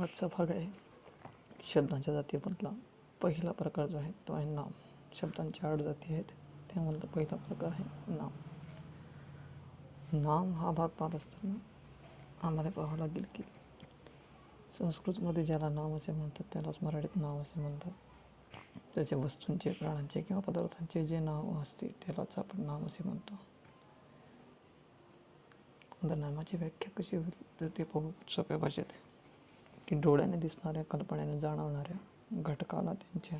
आजचा भाग आहे शब्दांच्या जातीमधला पहिला प्रकार जो आहे तो आहे नाम. शब्दांच्या 8 जाती आहेत, त्यामधला पहिला प्रकार आहे नाम. नाम हा भाग पाहत असताना आम्हाला पाहावं लागेल की संस्कृतमध्ये ज्याला नाम असे म्हणतात त्यालाच मराठीत नाव असे म्हणतात. त्याच्या वस्तूंचे, प्राण्यांचे किंवा पदार्थांचे जे नाव असते त्यालाच आपण नाम असे म्हणतो. आता नामाची व्याख्या कशी होईल तर ते पाहू सोप्या भाषेत की डोळ्याने दिसणाऱ्या, कल्पनेने जाणवणाऱ्या घटकाला, त्यांच्या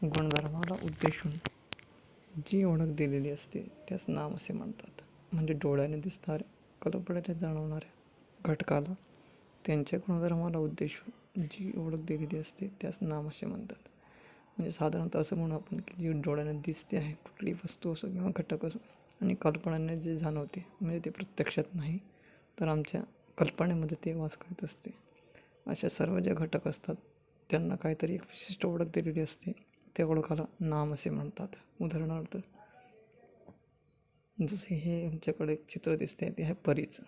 गुणधर्माला उद्देशून जी ओळख दिलेली असते त्यास नाम असे म्हणतात. म्हणजे डोळ्याने दिसणाऱ्या, कल्पनेने जाणवणाऱ्या घटकाला, त्यांच्या गुणधर्माला उद्देशून जी ओळख दिलेली असते त्यास नाम असे म्हणतात. म्हणजे साधारणतः असं म्हणू आपण की जी डोळ्याने दिसते आहे कुठली वस्तू असो किंवा घटक असो, आणि कल्पनेने जे जाणवते म्हणजे ते प्रत्यक्षात नाही तर आमच्या कल्पनेमध्ये ते वास करत असते, अशा सर्व जे घटक असतात त्यांना काहीतरी एक विशिष्ट ओळख दिलेली असते. त्या ओळखाला नाम असे म्हणतात. उदाहरणार्थ जसे हे आमच्याकडे चित्र दिसते ते आहे परीचं.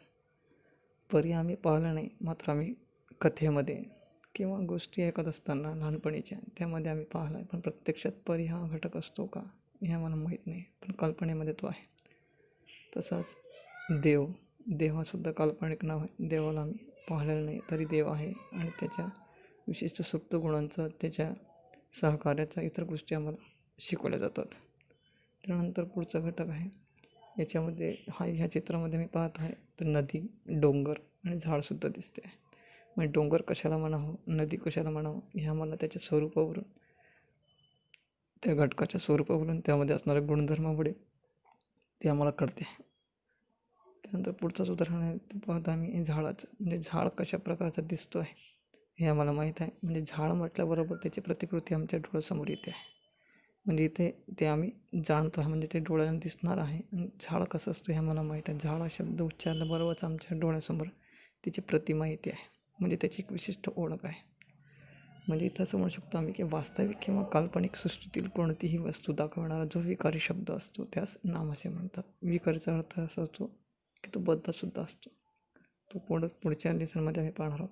परी आम्ही पाहिलं नाही, मात्र आम्ही कथेमध्ये किंवा गोष्टी ऐकत असताना लहानपणीच्या त्यामध्ये आम्ही पाहिला आहे, पण प्रत्यक्षात परी हा घटक असतो का हे आम्हाला माहीत नाही, पण कल्पनेमध्ये तो आहे. तसाच देव हा सुद्धा काल्पनिक नाव आहे. देवाला आम्ही पाहिलेलं नाही तरी देव आहे आणि त्याच्या विशिष्ट सुप्त गुणांचा, त्याच्या सहकार्याचा, इतर गोष्टी आम्हाला शिकवल्या जातात. त्यानंतर पुढचा घटक आहे याच्यामध्ये ह्या चित्रामध्ये मी पाहत आहे तर नदी, डोंगर आणि झाडसुद्धा दिसते आहे. म्हणजे डोंगर कशाला म्हणावं, नदी कशाला म्हणावं हे आम्हाला त्याच्या स्वरूपावरून, त्या घटकाच्या स्वरूपावरून, त्यामध्ये असणाऱ्या गुणधर्मामुळे ते आम्हाला कळते. त्यानंतर पुढचंच उदाहरण आहे ते पाहता आम्ही झाडाचं. म्हणजे झाड कशा प्रकारचं दिसतो आहे हे आम्हाला माहीत आहे. म्हणजे झाड म्हटल्याबरोबर त्याची प्रतिकृती आमच्या डोळ्यासमोर येते आहे. म्हणजे इथे ते आम्ही जाणतो आहे, म्हणजे ते डोळ्याने दिसणार आहे. आणि झाड कसं असतं हे आम्हाला माहीत आहे. झाड हा शब्द उच्चारल्याबरोबरच आमच्या डोळ्यासमोर त्याची प्रतिमा येते आहे, म्हणजे त्याची एक विशिष्ट ओळख आहे. म्हणजे इथं असं म्हणू शकतो आम्ही की वास्तविक किंवा काल्पनिक सृष्टीतील कोणतीही वस्तू दाखवणारा जो विकारी शब्द असतो त्यास नाम असे म्हणतात. विकारीचा अर्थ असा असतो की तो बदलासुद्धा असतो. तो पुढच्या लेसनमध्ये आम्ही पाहणार आहोत.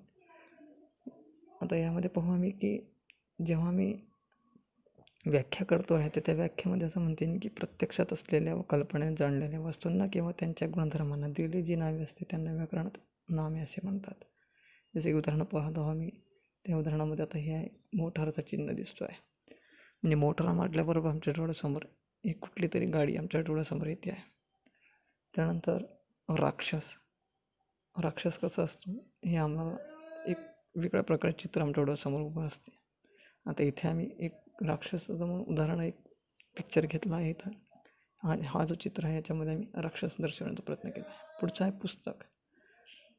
आता यामध्ये पाहू आम्ही की जेव्हा आम्ही व्याख्या करतो आहे तर त्या व्याख्यामध्ये असं म्हणते की प्रत्यक्षात असलेल्या व कल्पनेत जाणलेल्या वस्तूंना किंवा त्यांच्या गुणधर्मांना दिलेली जी नावे असते त्यांना व्याकरणात नामे असे म्हणतात. जसे की उदाहरण पाहतो आम्ही, त्या उदाहरणामध्ये आता हे आहे मोटारचं चिन्ह दिसतो आहे. म्हणजे मोटार म्हटल्याबरोबर आमच्या डोळ्यासमोर एक कुठली तरी गाडी आमच्या डोळ्यासमोर येते आहे. त्यानंतर राक्षस कसं असतो हे आम्हाला एक वेगळ्या प्रकारचे चित्र आमच्या डोळ्यासमोर उभं असते. आता इथे आम्ही एक राक्षसाचं म्हणून उदाहरण, एक पिक्चर घेतला आहे इथं. हा जो चित्र आहे याच्यामध्ये आम्ही राक्षस दर्शवण्याचा प्रयत्न केला आहे. पुढचं आहे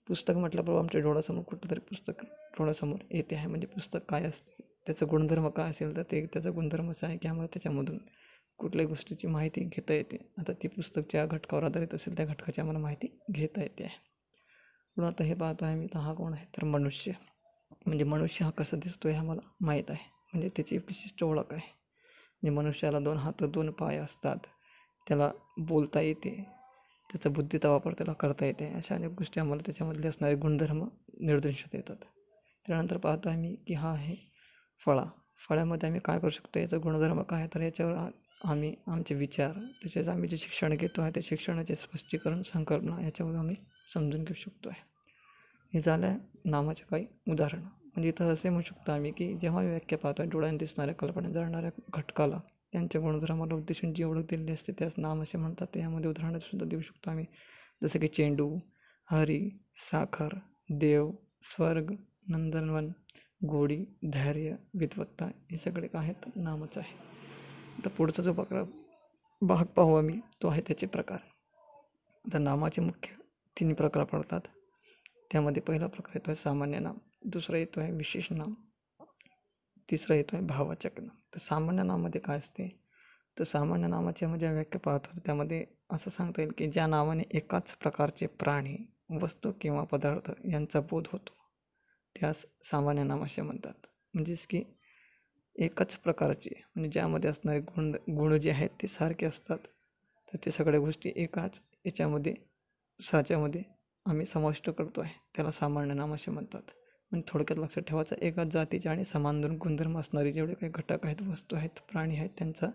पुस्तक म्हटल्याबरोबर आमच्या डोळ्यासमोर कुठलं तरी पुस्तक डोळ्यासमोर येते आहे. म्हणजे पुस्तक काय असते, त्याचा गुणधर्म काय असेल तर त्याचा गुणधर्म असा आहे की आम्हाला त्याच्यामधून कुठल्याही गोष्टीची माहिती घेता येते. आता ती पुस्तक ज्या घटकावर आधारित असेल त्या घटकाची आम्हाला माहिती घेता येते आहे. पण आता हे पाहतो आहे मी, तर हा कोण आहे तर मनुष्य. म्हणजे मनुष्य हा कसा दिसतो हे आम्हाला माहीत आहे, म्हणजे त्याची विशिष्ट ओळख आहे. म्हणजे मनुष्याला 2 हात 2 पाय असतात, त्याला बोलता येते, त्याचा बुद्धीचा वापर त्याला करता येते. अशा अनेक गोष्टी आम्हाला त्याच्यामधले असणारे गुणधर्म निर्देशात येतात. त्यानंतर पाहतो आम्ही की हा आहे फळामध्ये आम्ही काय करू शकतो, याचा गुणधर्म काय, तर याच्यावर आम्ही आमचे विचार, तसेच आम्ही जे शिक्षण घेतो आहे त्या शिक्षणाचे स्पष्टीकरण, संकल्पना याच्यावर आम्ही समजून घेऊ शकतो आहे. हे झालं नामाचे काही उदाहरणं. म्हणजे इथं असे म्हणू शकतो आम्ही की जेव्हा व्याख्या पाहतो आहे डोळ्याने दिसणाऱ्या, कल्पनेत जाणणाऱ्या घटकाला, त्यांच्या गुणधर्माला उद्देशून जी ओळख दिलेली असते त्यास नाम असे म्हणतात. तर यामध्ये उदाहरणं सुद्धा देऊ शकतो आम्ही, जसं की चेंडू, हरी, साखर, देव, स्वर्ग, नंदनवन, गोडी, धैर्य, विद्वत्ता हे सगळे काय आहेत नामच आहे. आता पुढचा जो भाग पाहू आम्ही तो आहे त्याचे प्रकार. आता नामाचे मुख्य 3 प्रकार पडतात. त्यामध्ये पहिला प्रकार येतो आहे सामान्य नाम, दुसरा येतो आहे विशेष नाम, तिसरा येतो आहे भाववाचक नाम. तर सामान्य नामामध्ये काय असते, तर सामान्य नामाची म्हणजे व्याख्या पाहतो त्यामध्ये असं सांगता येईल की ज्या नावाने एकाच प्रकारचे प्राणी, वस्तू किंवा पदार्थ यांचा बोध होतो त्यास सामान्य नाम असे म्हणतात. म्हणजेच की एकच प्रकारचे, म्हणजे ज्यामध्ये असणारे गुण जे आहेत ते सारखे असतात, तर ते सगळ्या गोष्टी एकाच याच्यामध्ये साच्यामध्ये आम्ही समाविष्ट करतो आहे, त्याला सामान्य नाम असे म्हणतात. म्हणजे थोडक्यात लक्षात ठेवायचं, एकाच जातीचे आणि समान गुणधर्म असणारे जेवढे काही घटक आहेत, वस्तू आहेत, प्राणी आहेत, त्यांचा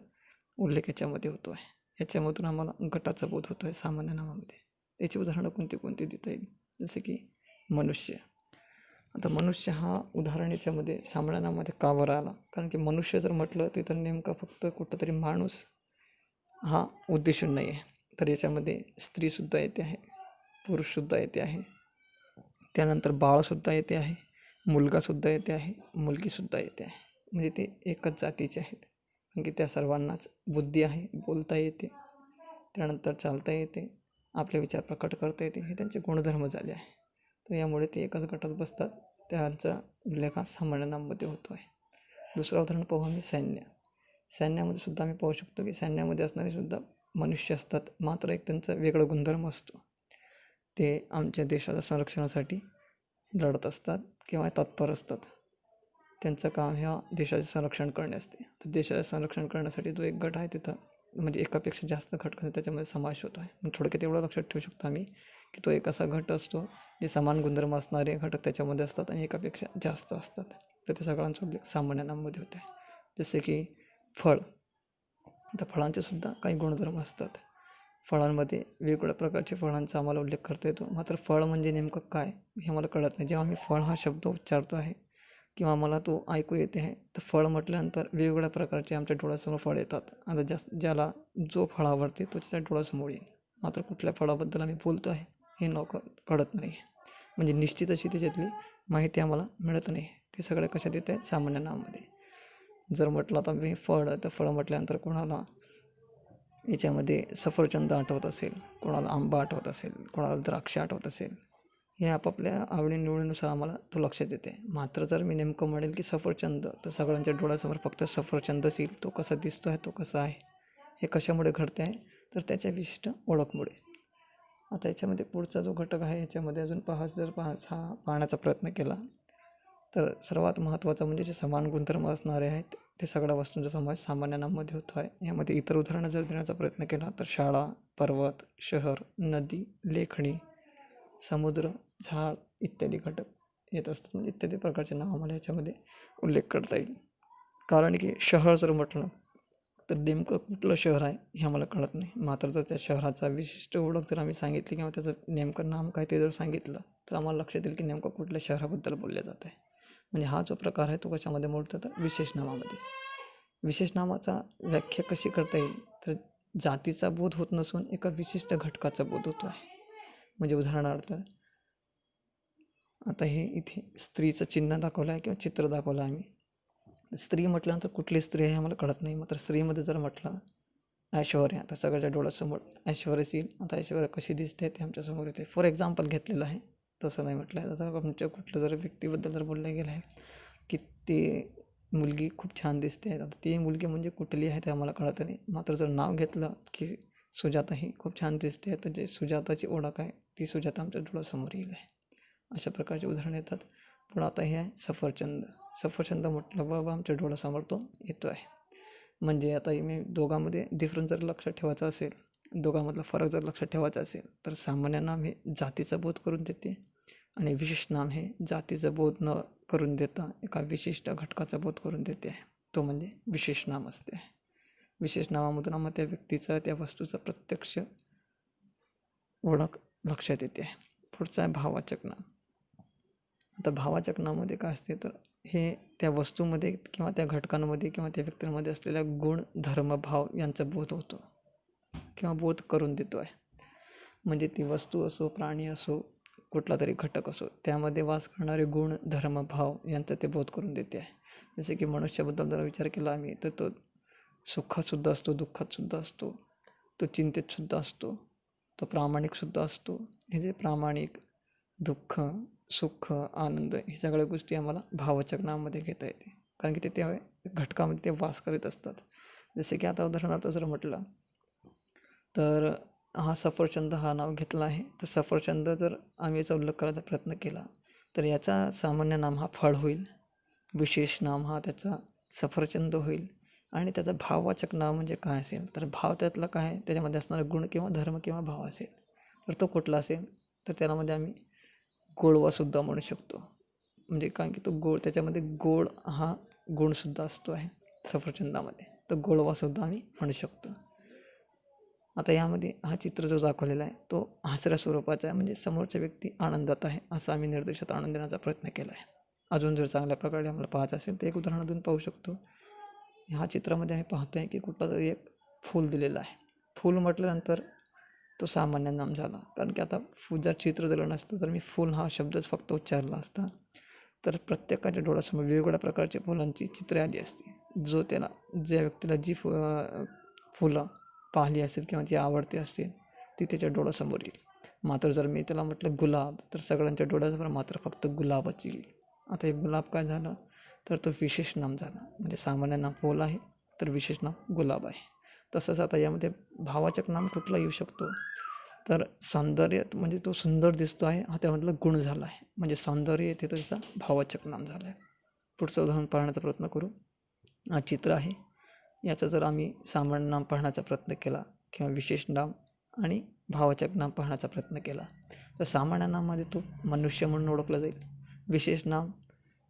उल्लेख याच्यामध्ये होतो आहे. याच्यामधून आम्हाला गटाचा बोध होतो आहे सामान्य नामामध्ये. याची उदाहरणं कोणती कोणती देता येईल? जसे की मनुष्य. आता मनुष्य हा उदाहरण याच्यामध्ये सामान्य नामामध्ये का बरं आला? कारण की मनुष्य जर म्हटलं तर नेमका फक्त कुठंतरी माणूस हा उद्देशून नाही आहे, तर याच्यामध्ये स्त्रीसुद्धा येते आहे, पुरुषसुद्धा येते आहे, त्यानंतर बाळसुद्धा येते आहे, मुलगासुद्धा येते आहे, मुलगीसुद्धा येते आहे. म्हणजे ते एकच जातीचे आहेत, कारण की त्या सर्वांनाच बुद्धी आहे, बोलता येते, त्यानंतर चालता येते, आपले विचार प्रकट करता येते, हे त्यांचे गुणधर्म झाले आहे. तर यामुळे ते एकाच गटात बसतात. त्यांचा उल्लेख हा सामान्य नामामध्ये होतो आहे. दुसरं उदाहरण पाहू आम्ही सैन्य. सैन्यामध्ये सुद्धा आम्ही पाहू शकतो की सैन्यामध्ये असणारे सुद्धा मनुष्य असतात, मात्र एक त्यांचा वेगळा गुणधर्म असतो. ते आमच्या देशाच्या संरक्षणासाठी लढत असतात किंवा तत्पर असतात. त्यांचं काम ह्या देशाचे संरक्षण करणे असते. तर देशाचे संरक्षण करण्यासाठी जो एक गट आहे तिथं म्हणजे एकापेक्षा जास्त घटकांचा त्याच्यामध्ये समावेश होतो आहे. मग थोडक्यात एवढं लक्षात ठेवू शकतो आम्ही की तो एक असा गट असतो जे समान गुणधर्म असणारे घटक त्याच्यामध्ये असतात आणि एकापेक्षा जास्त असतात. तर त्या सगळ्यांचा उल्लेख सामान्य नामामध्ये होत आहे. जसे की फळ. तर फळांचे सुद्धा काही गुणधर्म असतात. फळांमध्ये वेगवेगळ्या प्रकारच्या फळांचा आम्हाला उल्लेख करता येतो. मात्र फळ म्हणजे नेमकं काय हे मला कळत नाही. जेव्हा मी फळ हा शब्द उच्चारतो आहे किंवा मला तो ऐकू येते आहे, तर फळ म्हटल्यानंतर वेगवेगळ्या प्रकारचे आमच्या डोळ्यासमोर फळ येतात. आता ज्याला जो फळ आवडते तो त्याच्या डोळ्यासमोर येईल. मात्र कुठल्या फळाबद्दल आम्ही बोलतो आहे हे कळत नाही. म्हणजे निश्चित अशी त्याच्यातली माहिती आम्हाला मिळत नाही. ते सगळं कशात येतं आहे? सामान्य नामामध्ये. जर म्हटलं आता मी फळ, तर फळ म्हटल्यानंतर कोणाला याच्यामध्ये सफरचंद आठवत असेल, कोणाला आंबा आठवत असेल, कोणाला द्राक्ष आठवत असेल, हे आपापल्या आवडीनिवडीनुसार आम्हाला तो लक्षात येते. मात्र जर मी नेमकं म्हणेल की सफरचंद, तर सगळ्यांच्या डोळ्यासमोर फक्त सफरचंदच येईल. तो कसा दिसतो आहे, तो कसा आहे, हे कशामुळे घडते आहे, तर त्याच्या विशिष्ट ओळखमुळे. आता याच्यामध्ये पुढचा जो घटक आहे याच्यामध्ये अजून पाहण्याचा प्रयत्न केला तर सर्वात महत्त्वाचा म्हणजे जे समान गुणधर्म असणारे आहेत ते सगळ्या वस्तूंचा समावेश सामान्य नामामध्ये होतो आहे. यामध्ये इतर उदाहरणं जर देण्याचा प्रयत्न केला तर शाळा, पर्वत, शहर, नदी, लेखणी, समुद्र, झाड इत्यादी घटक येत असतात. म्हणजे इत्यादी प्रकारचे नाव आम्हाला याच्यामध्ये उल्लेख करता येईल. कारण की शहर जर म्हटलं तर नेमकं कुठलं शहर आहे हे आम्हाला कळत नाही. मात्र जर त्या शहराचा विशिष्ट ओळख जर आम्ही सांगितली किंवा त्याचं नेमकं नाम काय ते जर सांगितलं तर आम्हाला लक्षात येईल की नेमकं कुठल्या शहराबद्दल बोलले जात आहे. म्हणजे हा जो प्रकार आहे तो कशामध्ये मोडतो तर विशेष नामामध्ये. विशेष नामाचा व्याख्या कशी करता येईल तर जातीचा बोध होत नसून एका विशिष्ट घटकाचा बोध होतो आहे. म्हणजे उदाहरणार्थ आता हे इथे स्त्रीचं चिन्ह दाखवलं आहे किंवा चित्र दाखवलं आहे आम्ही. स्त्री म्हटल्यानंतर कुठली स्त्री आहे आम्हाला कळत नाही. मात्र स्त्रीमध्ये जर म्हटलं ऐश्वर्या, आता सगळ्याच्या डोळ्यासमोर ऐश्वर्याच येईल. आता ऐश्वर्या कशी दिसते ते आमच्यासमोर येते. फॉर एक्झाम्पल घेतलेलं आहे, तसं नाही म्हटलं आहे. आता आमच्या कुठलं जर व्यक्तीबद्दल जर बोललं गेलं आहे की ती मुलगी खूप छान दिसते, आता ती मुलगी म्हणजे कुठली आहे ते आम्हाला कळत नाही. मात्र जर नाव घेतलं की सुजाता ही खूप छान दिसते, तर जे सुजाताची ओळख आहे ती सुजाता आमच्या डोळ्यासमोर येईल आहे. अशा प्रकारचे उदाहरण येतात. पण आता हे आहे सफरचंद. सफरचंद म्हटलं बाबा आमच्या डोळ्यासमोर तो येतो आहे. म्हणजे आता मी दोघांमध्ये डिफरन्स जर लक्षात ठेवायचा असेल, दोघांमधला फरक जर लक्षात ठेवायचा असेल तर सामान्य नाम हे जातीचा बोध करून देते आणि विशिष्ट नाम हे जातीचा बोध न करून देता एका विशिष्ट घटकाचा बोध करून देते. तो म्हणजे विशेष नाम असते. विशेष नावामधून आम्हाला त्या व्यक्तीचा, त्या वस्तूचा प्रत्यक्ष ओळख लक्षात येते. पुढचा आहे भाववाचक नाम. आता भाववाचक नामामध्ये काय असते तर हे त्या वस्तूमध्ये किंवा त्या घटकांमध्ये किंवा त्या व्यक्तींमध्ये असलेल्या गुण, धर्म, भाव यांचा बोध होतो किंवा बोध करून देतो आहे. म्हणजे ती वस्तू असो, प्राणी असो, कुठला तरी घटक असो, त्यामध्ये वास करणारे गुण, धर्म, भाव यांचा ते बोध करून देते आहे. जसे की मनुष्याबद्दल जर विचार केला आम्ही तर तो सुखातसुद्धा असतो, दुःखातसुद्धा असतो, तो चिंतेतसुद्धा असतो, तो प्रामाणिकसुद्धा असतो. हे जे प्रामाणिक, दुःख, सुख, आनंद हे सगळ्या गोष्टी आम्हाला भाववाचक नामामध्ये घेता येते. कारण की ते त्या घटकामध्ये ते वास करीत असतात. जसे की आता उदाहरणार्थ जर म्हटलं तर हा सफरचंद हा नाव घेतला आहे. तर सफरचंद जर आम्ही याचा उल्लेख करायचा प्रयत्न केला तर याचा सामान्य नाम हा फळ होईल, विशेष नाम हा त्याचा सफरचंद होईल आणि त्याचा भाववाचक नाव म्हणजे काय असेल तर भाव त्यातला काय, त्याच्यामध्ये असणारा गुण किंवा धर्म किंवा भाव असेल तर तो कुठला असेल तर त्यामध्ये आम्ही गोडवासुद्धा म्हणू शकतो. म्हणजे कारण की तो गोड, त्याच्यामध्ये गोड हा गुणसुद्धा असतो आहे सफरचंदामध्ये, तर गोडवासुद्धा आम्ही म्हणू शकतो. आता यामध्ये हा चित्र जो दाखवलेला आहे तो हसऱ्या स्वरूपाचा आहे, म्हणजे समोरचा व्यक्ती आनंदात आहे असं आम्ही निर्देशात आणून देण्याचा प्रयत्न केला आहे. अजून जर चांगल्या प्रकारे आम्हाला पाहायचं असेल तर एक उदाहरण अजून पाहू शकतो. ह्या चित्रामध्ये आम्ही पाहतो आहे की कुठला तरी एक फूल दिलेलं आहे. फूल म्हटल्यानंतर तो सामान्य नाम झाला, कारण की आता जर चित्र दिलं नसतं तर मी फूल हा शब्दच फक्त उच्चारला असता, तर प्रत्येकाच्या डोळ्यासमोर वेगवेगळ्या प्रकारच्या फुलांची चित्रे आली असती. ज्या व्यक्तीला जी फुलं पाहिली असेल किंवा ती आवडती असतील ती त्याच्या डोळ्यासमोर येईल. मात्र जर मी त्याला म्हटलं गुलाब, तर सगळ्यांच्या डोळ्यासमोर मात्र फक्त गुलाबच येईल. आता हे गुलाब काय झालं, तर तो विशेष नाम झाला. म्हणजे सामान्य नाम फूल आहे, तर विशेष नाम गुलाब आहे. तसंच आता यामध्ये भावाचक नाम कुठला येऊ शकतो, तर सौंदर्य, म्हणजे तो सुंदर दिसतो आहे हा त्यामधला गुण झाला आहे, म्हणजे सौंदर्य येथे त्याचा भावाचक नाम झाला आहे. पुढचं उदाहरण पाहण्याचा प्रयत्न करू. हा चित्र आहे, याचं जर आम्ही सामान्य नाम पाहण्याचा प्रयत्न केला किंवा विशेष नाम आणि भावाचक नाम पाहण्याचा प्रयत्न केला, तर सामान्य नामामध्ये तो मनुष्य म्हणून ओळखला जाईल. विशेष नाम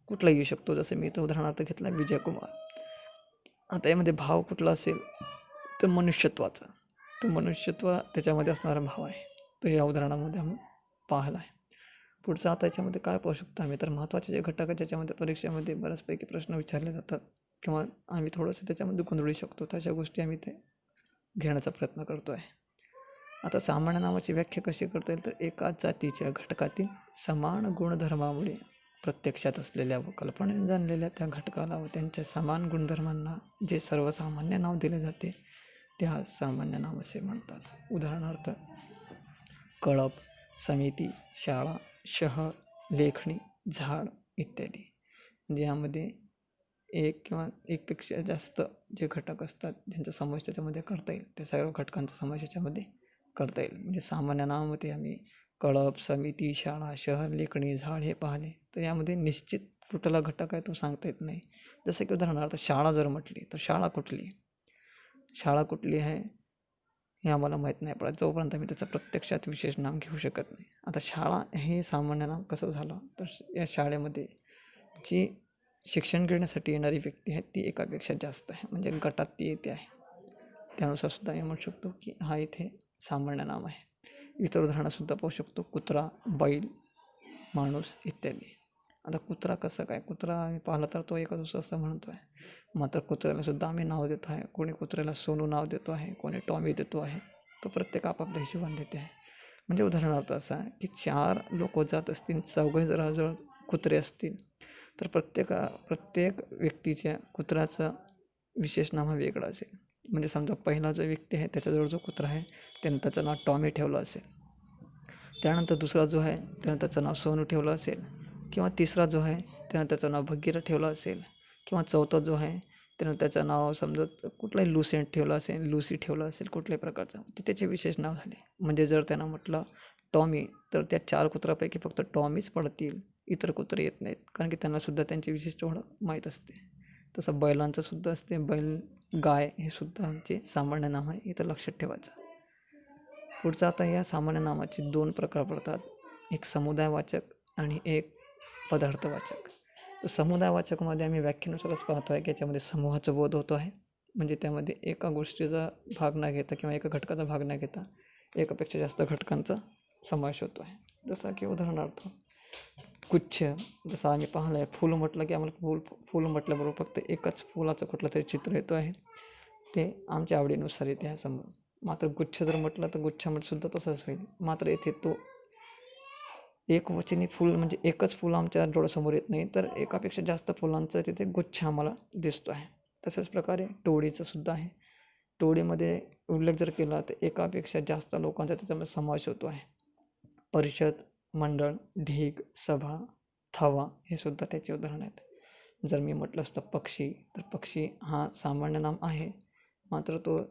कुठला येऊ शकतो, जसं मी इथं उदाहरणार्थ घेतला विजयकुमार. आता यामध्ये भाव कुठला असेल, तर मनुष्यत्वाचा, तो मनुष्यत्व त्याच्यामध्ये असणारा भाव आहे, तो या उदाहरणामध्ये आम्ही पाहिला आहे. पुढचं आता याच्यामध्ये काय पाहू शकतो आम्ही, तर महत्त्वाचे जे घटक आहेत ज्याच्यामध्ये परीक्षेमध्ये बऱ्याचपैकी प्रश्न विचारले जातात किंवा आम्ही थोडंसं त्याच्यामध्ये गोंधळू शकतो, तशा गोष्टी आम्ही ते घेण्याचा प्रयत्न करतो आहे. आता सामान्य नावाची व्याख्या कशी करता येईल, तर एकाच जातीच्या घटकातील समान गुणधर्मामुळे प्रत्यक्षात असलेल्या व कल्पनेने जाणलेल्या त्या घटकाला व त्यांच्या समान गुणधर्मांना जे सर्वसामान्य नाव दिले जाते त्या सामान्य नाव असे म्हणतात. उदाहरणार्थ कळप, समिती, शाळा, शहर, लेखणी, झाड इत्यादी. म्हणजे यामध्ये एक किंवा एकपेक्षा जास्त जे घटक असतात ज्यांचा समावेश त्याच्यामध्ये करता येईल, त्या सर्व घटकांचा समावेश याच्यामध्ये करता येईल. म्हणजे सामान्य नावामध्ये आम्ही कळप, समिती, शाळा, शहर, लेखणी, झाड हे पाहिले, तर यामध्ये निश्चित कुठला घटक आहे तो सांगता येत नाही. जसं की उदाहरणार्थ शाळा जर म्हटली, तर शाळा कुठली आहे हे आम्हाला माहीत नाही पडत जोपर्यंत आम्ही त्याचं प्रत्यक्षात विशेष नाम घेऊ शकत नाही. आता शाळा हे सामान्य नाम कसं झालं, तर या शाळेमध्ये जी शिक्षण घेण्यासाठी येणारी व्यक्ती आहे ती एकापेक्षा जास्त आहे, म्हणजे गटात ती येते आहे. त्यानुसार सुद्धा आम्ही म्हणू शकतो की हा इथे सामान्य नाम आहे. इतर उदाहरणंसुद्धा पाहू शकतो, कुत्रा, बैल, माणूस इत्यादी. आता कुत्रा कसं काय, कुत्रा आम्ही पाहिलं तर तो एका दुसरा असं म्हणतो आहे, मात्र कुत्र्याला सुद्धा आम्ही नाव देतो आहे. कोणी कुत्र्याला सोनू नाव देतो आहे, कोणी टॉमी देतो आहे, तो प्रत्येक आपापल्या हिशोबाने देते आहे. म्हणजे उदाहरणार्थ असं आहे की 4 लोक जात असतील, 4घे जर कुत्रे असतील, तर प्रत्येक व्यक्तीच्या कुत्र्याचा विशेष नाव हा वेगळा असेल. म्हणजे समजा पहिला जो व्यक्ती आहे त्याच्याजवळ जो कुत्रा आहे त्यानं त्याचं नाव टॉमी ठेवलं असेल, त्यानंतर दुसरा जो आहे त्यानं त्याचं नाव सोनू ठेवलं असेल, किंवा तिसरा जो आहे त्यानं त्याचं नाव भगीरथ ठेवलं असेल, किंवा चौथा जो आहे त्यानं त्याचं नाव समजा कुठलाही लुसेंट ठेवलं असेल, लुसी ठेवलं असेल, कुठल्याही प्रकारचं, ते त्याचे विशेष नाव झाले. म्हणजे जर त्यानं म्हटलं टॉमी, तर त्या 4 कुत्र्यापैकी फक्त टॉमीच पडतील, इतर कुत्रे येत नाहीत, कारण की त्यांनासुद्धा त्यांची विशिष्ट ओळख माहीत असते. तसं बैलांचं सुद्धा असते, बैल, गाय हे सुद्धा आमचे सामान्य नाम आहे, इथं लक्षात ठेवायचं. पुढचं आता या सामान्य नामाचे 2 प्रकार पडतात, एक समुदायवाचक आणि एक पदार्थवाचक. तर समुदायवाचकमध्ये आम्ही व्याख्येनुसारच पाहतो आहे की याच्यामध्ये समूहाचा बोध होतो आहे, म्हणजे त्यामध्ये एका गोष्टीचा भाग न घेता किंवा एका घटकाचा भाग न घेता एकापेक्षा जास्त घटकांचा समावेश होतो आहे. जसं की उदाहरणार्थ गुच्छ, जसं आम्ही पाहिलं आहे, फूल म्हटलं की आम्हाला फूल म्हटल्याबरोबर फक्त एकच फुलाचं कुठलं तरी चित्र येतो आहे, ते आमच्या आवडीनुसार येते आहे समोर. मात्र गुच्छ जर म्हटलं तर गुच्छामध्ये सुद्धा तसंच होईल, मात्र येथे तो एकवचनी फूल, म्हणजे एकच फूल आमच्या डोळ्यासमोर येत नाही, तर एकापेक्षा जास्त फुलांचा तिथे गुच्छ आम्हाला दिसतो आहे. तशाच प्रकारे टोळीचं सुद्धा आहे. टोळीमध्ये उल्लेख जर केला तर एकापेक्षा जास्त लोकांचा त्याच्यामध्ये समावेश होतो आहे. परिषद, मंडळ, ढीग, सभा, थवा हे सुद्धा त्याचे उदाहरण आहेत. जर मी म्हटलं असतं पक्षी, तर पक्षी हा सामान्य नाम आहे, मात्र तो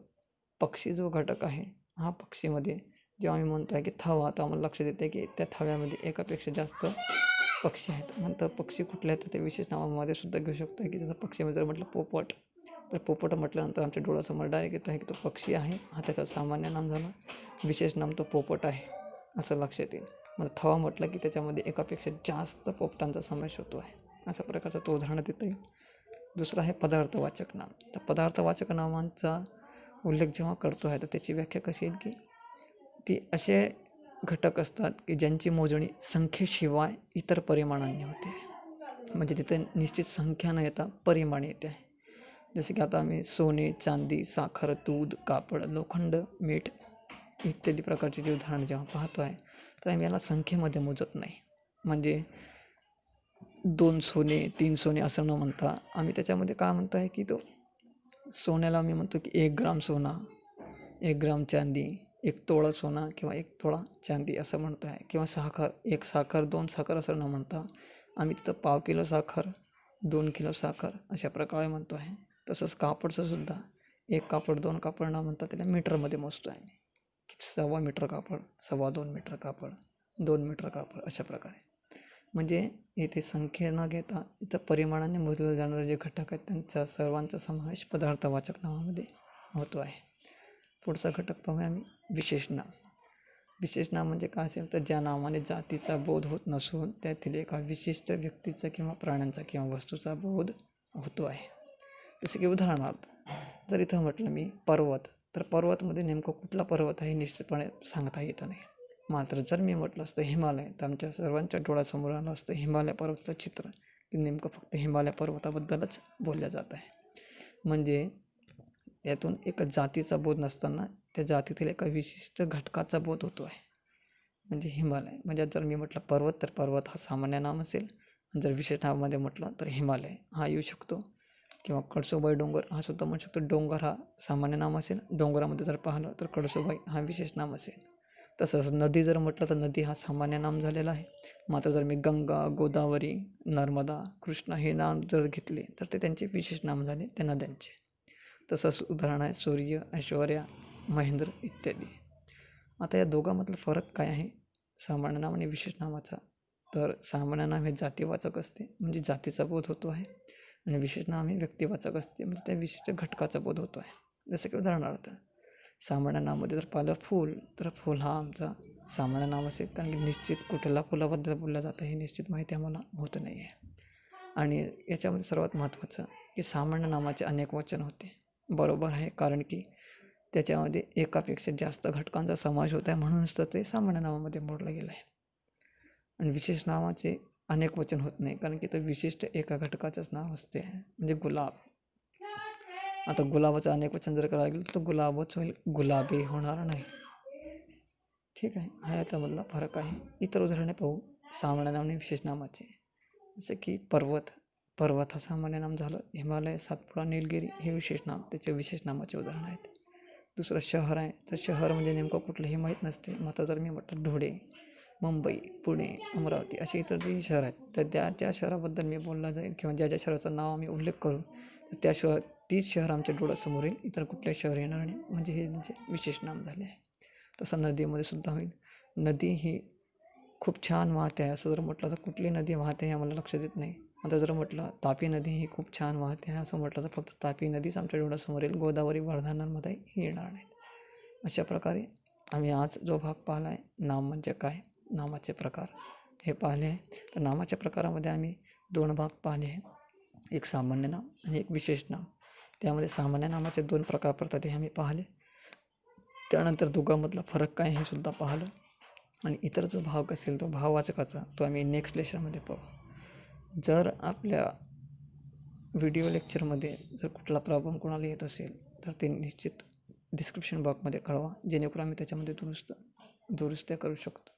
पक्षी जो घटक आहे हा पक्षीमध्ये जेव्हा मी म्हणतो आहे की थवा, तर आम्हाला लक्षात येते की त्या थव्यामध्ये एकापेक्षा जास्त पक्षी आहेत. नंतर पक्षी कुठले आहेत तर ते विशेष नावामध्ये सुद्धा घेऊ शकतो की जसं पक्षीमध्ये जर म्हटलं पोपट, तर पोपट म्हटल्यानंतर आमच्या डोळ्यासमोर डायरेक्ट येतो आहे की तो पक्षी आहे, हा त्याचा सामान्य नाम झाला, विशेष नाम तो पोपट आहे असं लक्षात येईल. मग थवा म्हटलं की त्याच्यामध्ये एकापेक्षा जास्त पोपटांचा समावेश होतो आहे, अशा प्रकारचं तो उदाहरण देता येईल. दुसरं आहे पदार्थवाचक नाम. तर पदार्थवाचक नामांचा उल्लेख जेव्हा करतो आहे तर त्याची व्याख्या कशी येईल की ती असे घटक असतात की ज्यांची मोजणी संख्येशिवाय इतर परिमाणांनी होते. म्हणजे तिथे निश्चित संख्या न येता परिमाण येते आहे. जसे की आता आम्ही सोने, चांदी, साखर, दूध, कापड, लोखंड, मीठ इत्यादी प्रकारचे जे उदाहरण जेव्हा पाहतो आहे तर आम्ही याला संख्येमध्ये मोजत नाही. म्हणजे 2 सोने 3 सोने असं न म्हणता आम्ही त्याच्यामध्ये काय म्हणतो आहे की तो सोन्याला आम्ही म्हणतो की 1 ग्राम सोना, 1 ग्राम चांदी, 1 तोळा सोना किंवा 1 तोळा चांदी असं म्हणतो आहे. किंवा साखर, 1 साखर 2 साखर असं न म्हणता आम्ही तिथं पाव किलो साखर, 2 किलो साखर अशा प्रकारे म्हणतो आहे. तसंच कापडचं सुद्धा 1 कापड 2 कापड न म्हणता त्याला मीटरमध्ये मोजतो आहे. 1.25 मीटर कापड, 2.25 मीटर कापड, 2 मीटर कापड अशा प्रकारे. म्हणजे इथे संख्या न घेता इथं परिमाणाने मोजले जाणारे जे घटक आहेत त्यांचा सर्वांचा समावेश पदार्थवाचक नावामध्ये होतो आहे. पुढचा घटक पाहूया आम्ही विशेष नाम. विशेष नाम म्हणजे काय असेल तर ज्या नावाने जातीचा बोध होत नसून त्यातील एका विशिष्ट व्यक्तीचा किंवा प्राण्यांचा किंवा वस्तूचा बोध होतो आहे. जसे की उदाहरणार्थ जर इथं म्हटलं मी पर्वत, तर पर्वतमध्ये नेमकं कुठला पर्वत आहे निश्चितपणे सांगता येत नाही. मात्र जर मी म्हटलं असतं हिमालय तर आमच्या सर्वांच्या डोळ्यासमोर आलं असतं हिमालय पर्वताचं चित्र, की नेमकं फक्त हिमालय पर्वताबद्दलच बोललं जात आहे. म्हणजे यातून एका जातीचा बोध नसताना त्या जातीतील एका विशिष्ट घटकाचा बोध होतो आहे. म्हणजे हिमालय म्हणजे जर मी म्हटलं पर्वत तर पर्वत हा सामान्य नाम असेल, जर विशेष नावामध्ये म्हटलं तर हिमालय हा येऊ शकतो. किंवा कळसुबाई डोंगर हा सुद्धा म्हणू शकतो. डोंगर हा सामान्य नाम असेल, डोंगरामध्ये जर पाहिलं तर कळसुबाई हा विशेष नाम असेल. तसंच नदी जर म्हटलं तर नदी हा सामान्य नाम झालेला आहे. मात्र जर मी गंगा, गोदावरी, नर्मदा, कृष्णा हे नाम जर घेतले तर ते त्यांचे विशेष नाम झाले त्या नद्यांचे. तसंच उदाहरण आहे सूर्य, ऐश्वर्या, महेंद्र इत्यादी. आता या दोघांमधला फरक काय आहे सामान्य नाम आणि विशेष नामाचा? तर सामान्य नाम हे जातीवाचक असते म्हणजे जातीचा बोध होतो आहे, आणि विशेष नाम हे व्यक्तिवाचक असते म्हणजे त्या विशिष्ट घटकाचा बोध होतो आहे. जसं की उदाहरणार्थ सामान्य नामामध्ये जर पाहिलं फूल, तर फूल हा आमचा सामान्य नाम असेल, कारण की निश्चित कुठल्या फुलाबद्दल बोललं जातं हे निश्चित माहिती आम्हाला होत नाही आहे. आणि याच्यामध्ये सर्वात महत्त्वाचं की सामान्य नामाचे अनेक वचन होते. बरोबर आहे, कारण की त्याच्यामध्ये एकापेक्षा जास्त घटकांचा समावेश होत आहे म्हणूनच तर ते सामान्य नावामध्ये मोडलं गेलं आहे. आणि विशेष नावाचे अनेक वचन होत नाही, कारण की ते विशिष्ट एका घटकाचंच नाव असते. म्हणजे गुलाब, आता गुलाबाचं अनेक वचन जर करायला गेलं तर गुलाबच होईल, गुलाबी होणार नाही. ठीक आहे, हा याच्यामधला फरक आहे. इतर उदाहरणे पाहू सामान्य नाम आणि विशेष नामाचे. जसे की पर्वत, पर्वत हा सामान्य नाम झालं. हिमालय, सातपुडा, निलगिरी हे विशेष नाम, त्याचे विशेष नामाचे उदाहरण आहेत. दुसरं शहर आहे, तर शहर म्हणजे नेमकं कुठलंही माहीत नसते. मात्र जर मी म्हटलं धुळे, मुंबई, पुणे, अमरावती असे इतर जे शहर आहेत तर त्या शहराबद्दल मी बोलला जाईल किंवा ज्या शहराचं नाव आम्ही उल्लेख करू तर त्या शहर तीच शहर आमच्या डोळ्यासमोर येईल, इतर कुठल्याही शहर येणार नाही. म्हणजे हे त्यांचे विशेष नाम झाले आहे. तसं नदीमध्ये सुद्धा होईल. नदी ही खूप छान वाहते आहे असं जर म्हटलं तर कुठली नदी वाहते हे आम्हाला लक्षात येत नाही. आता जर म्हटलं तापी नदी ही खूप छान वाहते आहे असं म्हटलं तर फक्त तापी नदीच आमच्या डोळ्यासमोर येईल, गोदावरी, वर्धा, नर्मदा ही येणार नाहीत. अशा प्रकारे आम्ही आज जो भाग पाहिला आहे नाम म्हणजे काय, नामाचे प्रकार हे पाहिले आहे. तर नामाच्या प्रकारामध्ये आम्ही 2 भाग पाहिले आहे, एक सामान्य नाम आणि एक विशेष नाम. त्यामध्ये सामान्य नामाचे 2 प्रकार पडतात हे आम्ही पाहिले. त्यानंतर दोघांमधला फरक काय हे सुद्धा पाहिलं. आणि इतर जो भाग असेल तो भाववाचकाचा तो आम्ही नेक्स्ट लेक्चरमध्ये पाहू. जर आपल्या व्हिडिओ लेक्चरमध्ये जर कुठला प्रॉब्लेम कोणाला येत असेल तर ते निश्चित डिस्क्रिप्शन बॉक्समध्ये कळवा, जेणेकरून आम्ही त्याच्यामध्ये दुरुस्त्या करू शकतो.